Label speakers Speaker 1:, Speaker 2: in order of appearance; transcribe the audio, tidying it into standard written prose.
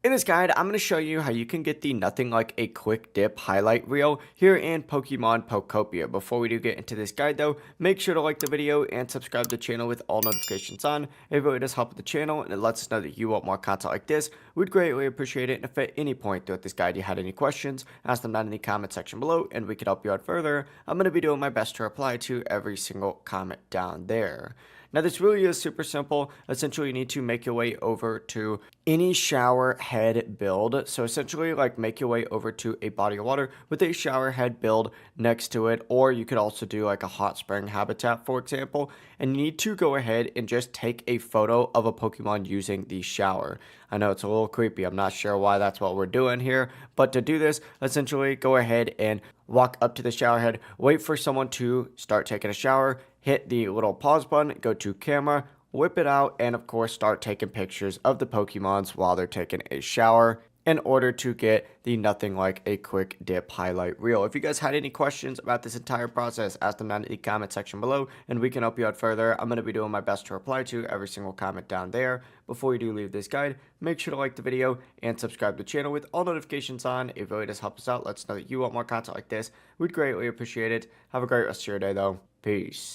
Speaker 1: In this guide, I'm going to show you how you can get the nothing like a quick dip highlight reel here in Pokemon Pokopia. Before we do get into this guide though, make sure to like the video and subscribe to the channel with all notifications on. It really does help with the channel and it lets us know that you want more content like this. We'd greatly appreciate it. And if at any point throughout this guide you had any questions, ask them down in the comment section below and we could help you out further. I'm going to be doing my best to reply to every single comment down there. Now this really is super simple. Essentially you need to make your way over to any shower head build. So essentially like make your way over to a body of water with a shower head build next to it. Or you could also do like a hot spring habitat, for example. And you need to go ahead and just take a photo of a Pokemon using the shower. I know it's a little creepy. I'm not sure why that's what we're doing here. But to do this, essentially go ahead and walk up to the shower head, wait for someone to start taking a shower, hit the little pause button, go to camera, whip it out, and of course start taking pictures of the Pokemons while they're taking a shower in order to get the nothing like a quick dip highlight reel. If you guys had any questions about this entire process, ask them down in the comment section below and we can help you out further. I'm going to be doing my best to reply to every single comment down there. Before you do leave this guide, make sure to like the video and subscribe to the channel with all notifications on. It really does help us out. Let us know that you want more content like this. We'd greatly appreciate it. Have a great rest of your day though. Peace.